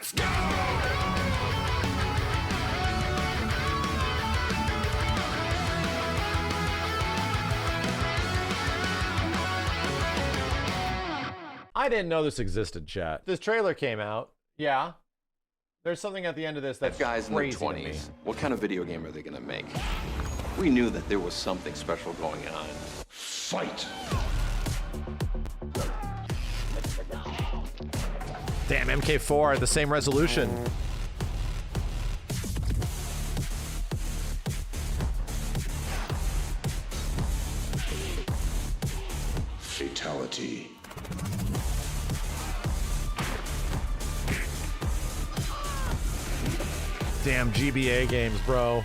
Let's go! I didn't know this existed, chat. This trailer came out. Yeah. There's something at the end of this that's guys in their crazy to me. 20s. What kind of video game are they gonna make? We knew that there was something special going on. Fight! Damn, MK4 at the same resolution. Fatality. Damn GBA games, bro.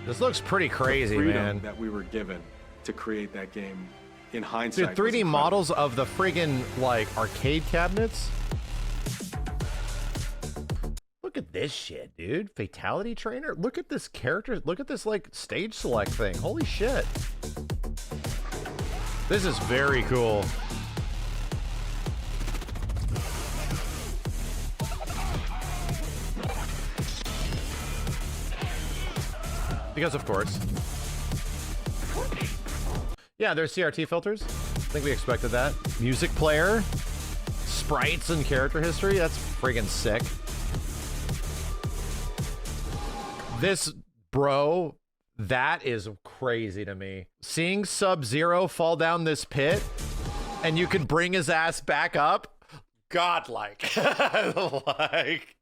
This looks pretty crazy, the freedom man. that we were given to create that game in hindsight. Dude, 3D models of the friggin' like arcade cabinets. Look at this shit, dude. Fatality trainer. Look at this character. Look at this like stage select thing. Holy shit. This is very cool. Because of course. Yeah, there's CRT filters. I think we expected that. Music player, sprites and character history. That's friggin' sick. This, bro, that is crazy to me. Seeing Sub-Zero fall down this pit and you can bring his ass back up, godlike. Like,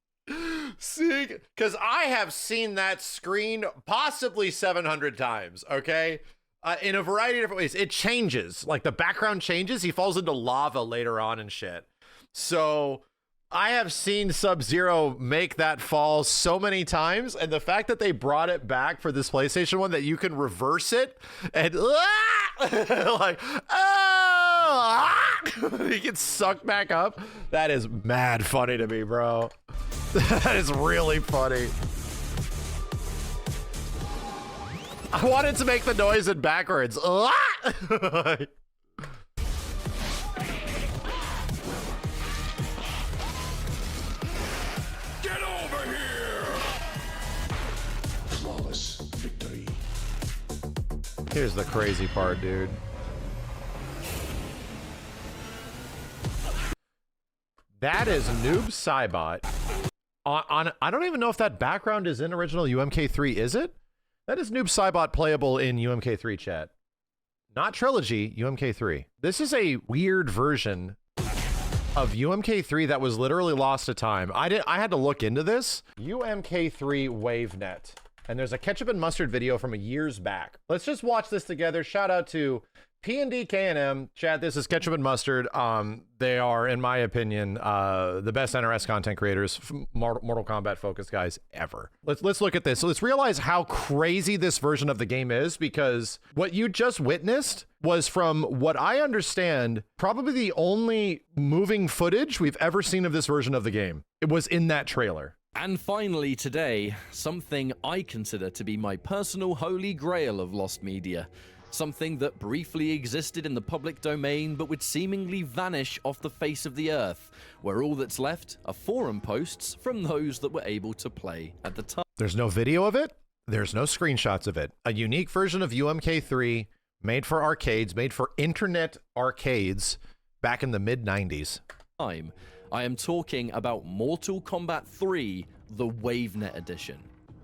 seeing, because I have seen that screen possibly 700 times, okay? In a variety of different ways. It changes. Like, the background changes. He falls into lava later on and shit. So I have seen Sub-Zero make that fall so many times, and the fact that they brought it back for this PlayStation 1 that you can reverse it and like, he gets sucked back up. That is mad funny to me, bro. That is really funny. I wanted to make the noise in backwards. Get over here! Flawless victory. Here's the crazy part, dude. That is Noob Saibot. I don't even know if that background is in original UMK3, is it? That is Noob Saibot playable in UMK3 chat. Not Trilogy, UMK3. This is a weird version of UMK3 that was literally lost to time. I had to look into this. UMK3 WaveNet. And there's a ketchup and mustard video from years back. Let's just watch this together. Shout out to P&D K&M. Chat, this is Ketchup and Mustard. They are, in my opinion, the best NRS content creators, Mortal Kombat focused guys ever. Let's look at this. So let's realize how crazy this version of the game is, because what you just witnessed was, from what I understand, probably the only moving footage we've ever seen of this version of the game. It was in that trailer. And finally today, something I consider to be my personal holy grail of lost media. Something that briefly existed in the public domain but would seemingly vanish off the face of the earth, where all that's left are forum posts from those that were able to play at the time. There's no video of it. There's no screenshots of it. A unique version of UMK3 made for arcades, made for internet arcades back in the mid-90s. I am talking about Mortal Kombat 3, the WaveNet edition.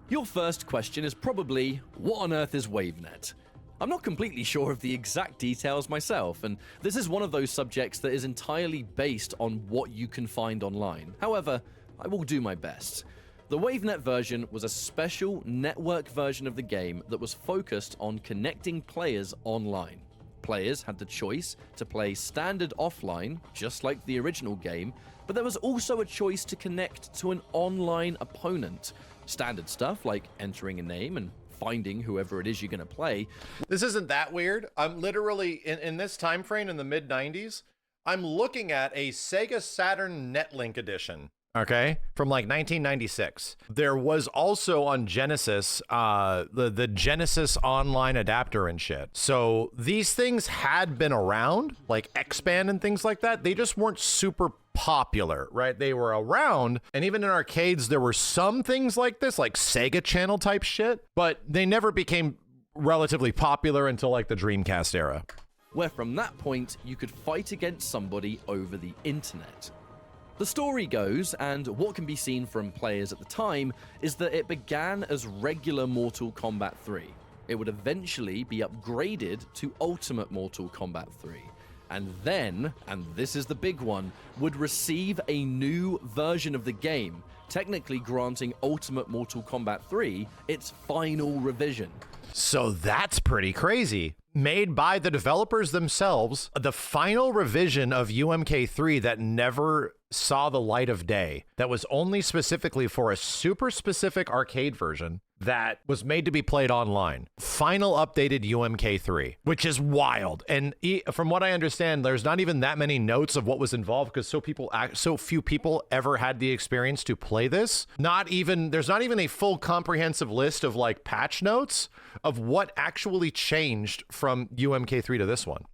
Your first question is probably, what on earth is WaveNet? I'm not completely sure of the exact details myself, and this is one of those subjects that is entirely based on what you can find online. However, I will do my best. The WaveNet version was a special network version of the game that was focused on connecting players online. Players had the choice to play standard offline, just like the original game, but there was also a choice to connect to an online opponent. Standard stuff like entering a name and finding whoever it is you're going to play. This isn't that weird. I'm literally, in this time frame in the mid-90s, I'm looking at a Sega Saturn Netlink edition. okay, from like 1996. There was also on Genesis, the Genesis Online adapter and shit. So these things had been around, like X-Band and things like that. They just weren't super popular, right? They were around, and even in arcades, there were some things like this, like Sega Channel type shit, but they never became relatively popular until like the Dreamcast era. Where from that point, you could fight against somebody over the internet. The story goes, and what can be seen from players at the time, is that it began as regular Mortal Kombat 3. It would eventually be upgraded to Ultimate Mortal Kombat 3. And then, and this is the big one, would receive a new version of the game, technically granting Ultimate Mortal Kombat 3 its final revision. So that's pretty crazy. Made by the developers themselves, the final revision of UMK3 that never saw the light of day, that was only specifically for a super specific arcade version that was made to be played online. Final updated UMK3, which is wild. And from what I understand, there's not even that many notes of what was involved because so few people ever had the experience to play this. There's not even a full comprehensive list of like patch notes of what actually changed from UMK3 to this one.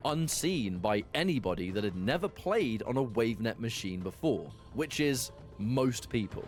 Unseen by anybody that had never played on a WaveNet machine before, which is most people.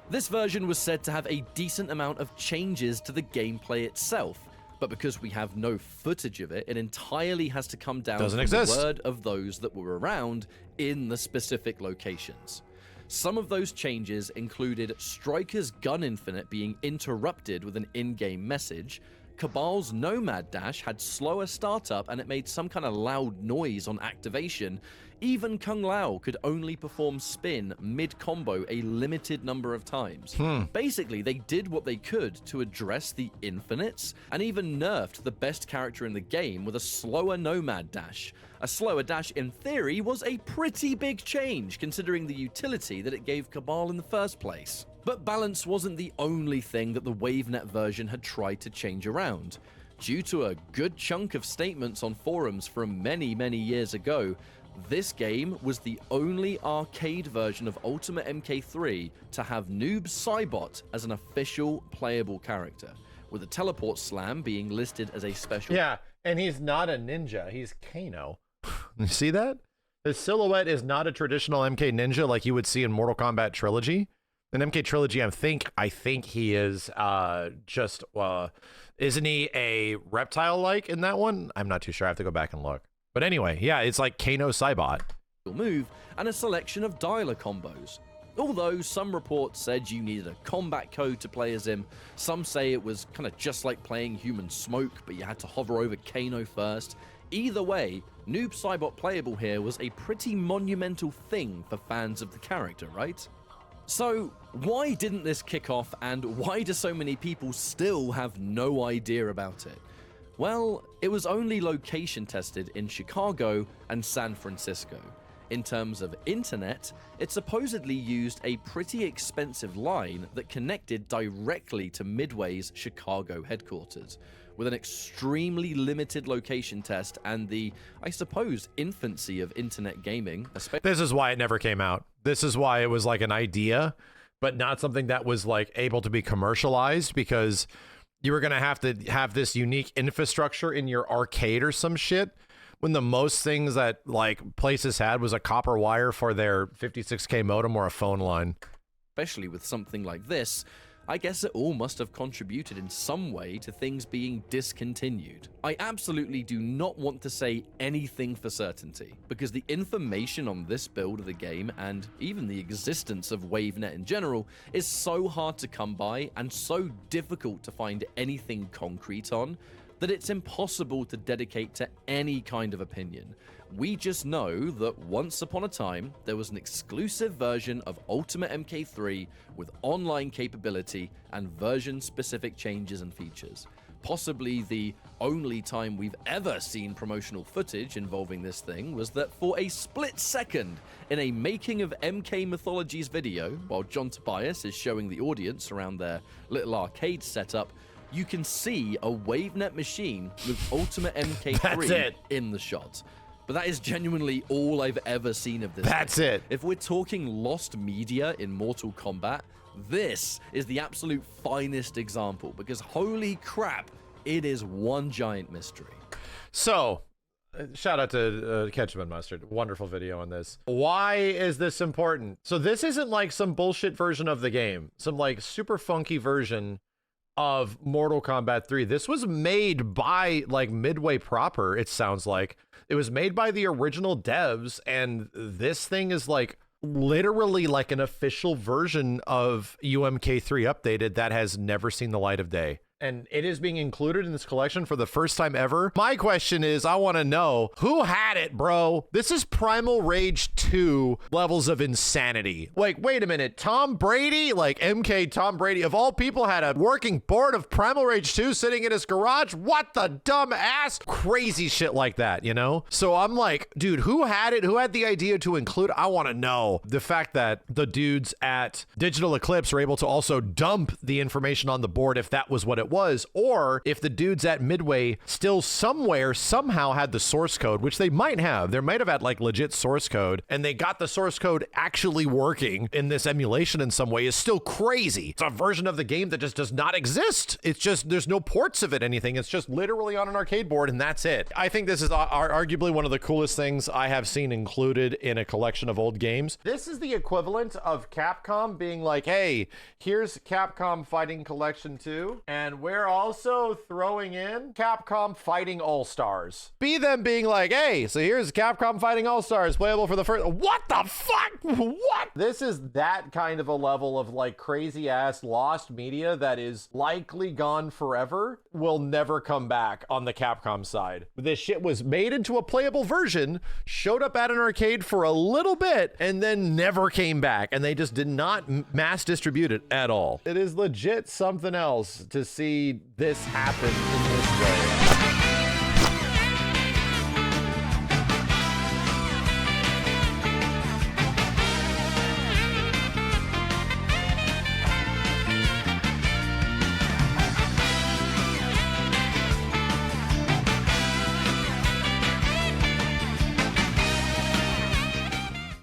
This version was said to have a decent amount of changes to the gameplay itself, but because we have no footage of it, it entirely has to come down from the word of those that were around in the specific locations. Some of those changes included Striker's gun infinite being interrupted with an in-game message, Cabal's Nomad Dash had slower startup and it made some kind of loud noise on activation. Even Kung Lao could only perform spin mid-combo a limited number of times. Basically, they did what they could to address the infinites and even nerfed the best character in the game with a slower Nomad Dash. A slower dash, in theory, was a pretty big change considering the utility that it gave Cabal in the first place. But balance wasn't the only thing that the WaveNet version had tried to change around. Due to a good chunk of statements on forums from many years ago, this game was the only arcade version of Ultimate MK3 to have Noob Saibot as an official playable character, with the teleport slam being listed as a special. Yeah, and he's not a ninja, he's Kano. You see that? His silhouette is not a traditional MK ninja like you would see in Mortal Kombat Trilogy. In MK Trilogy, I think he is isn't he a reptile-like in that one? I'm not too sure. I have to go back and look. But anyway, yeah, it's like Kano Saibot. Move and a selection of dialer combos. Although some reports said you needed a combat code to play as him, some say it was kind of just like playing Human Smoke, but you had to hover over Kano first. Either way, Noob Saibot playable here was a pretty monumental thing for fans of the character, right? So, why didn't this kick off, and why do so many people still have no idea about it? Well, it was only location tested in Chicago and San Francisco. In terms of internet, it supposedly used a pretty expensive line that connected directly to Midway's Chicago headquarters, with an extremely limited location test and the, I suppose, infancy of internet gaming. This is why it never came out. This is why it was like an idea, but not something that was like able to be commercialized, because you were going to have this unique infrastructure in your arcade or some shit, when the most things that like places had was a copper wire for their 56K modem or a phone line. Especially with something like this, I guess it all must have contributed in some way to things being discontinued. I absolutely do not want to say anything for certainty, because the information on this build of the game, and even the existence of WaveNet in general, is so hard to come by and so difficult to find anything concrete on, that it's impossible to dedicate to any kind of opinion. We just know that once upon a time, there was an exclusive version of Ultimate MK3 with online capability and version-specific changes and features. Possibly the only time we've ever seen promotional footage involving this thing was that for a split second in a Making of MK Mythologies video, while John Tobias is showing the audience around their little arcade setup, you can see a WaveNet machine with Ultimate MK3 in the shot. but that is genuinely all I've ever seen of this. That's thing. it. If we're talking lost media in Mortal Kombat, this is the absolute finest example, because holy crap, it is one giant mystery. So, shout out to Ketchup and Mustard. Wonderful video on this. Why is this important? So this isn't like some bullshit version of the game. Some like super funky version of Mortal Kombat 3. This was made by like Midway proper, it sounds like. It was made by the original devs, and this thing is like literally like an official version of UMK3 updated that has never seen the light of day. And it is being included in this collection for the first time ever. My question is, I want to know, who had it, bro? This is Primal Rage 2 levels of insanity. Like, wait a minute, Tom Brady, like MK Tom Brady, of all people, had a working board of Primal Rage 2 sitting in his garage? What the dumb ass? Crazy shit like that, you know? So I'm like, dude, who had it? Who had the idea to include? I want to know. The fact that the dudes at Digital Eclipse were able to also dump the information on the board, if that was what it was, or if the dudes at Midway still somewhere somehow had the source code, which they might have. They might have had like legit source code, and they got the source code actually working in this emulation in some way, is still crazy. It's a version of the game that just does not exist. It's just, there's no ports of it, anything. It's just literally on an arcade board, and that's it. I think this is arguably one of the coolest things I have seen included in a collection of old games. This is the equivalent of Capcom being like, hey, here's Capcom Fighting Collection 2, and we're also throwing in Capcom Fighting All-Stars. Be them being like, hey, so here's Capcom Fighting All-Stars playable for the first... What the fuck? What? This is that kind of a level of like crazy ass lost media that is likely gone forever, will never come back on the Capcom side. This shit was made into a playable version, showed up at an arcade for a little bit, and then never came back, and they just did not mass distribute it at all. It is legit something else to see this happen in this way.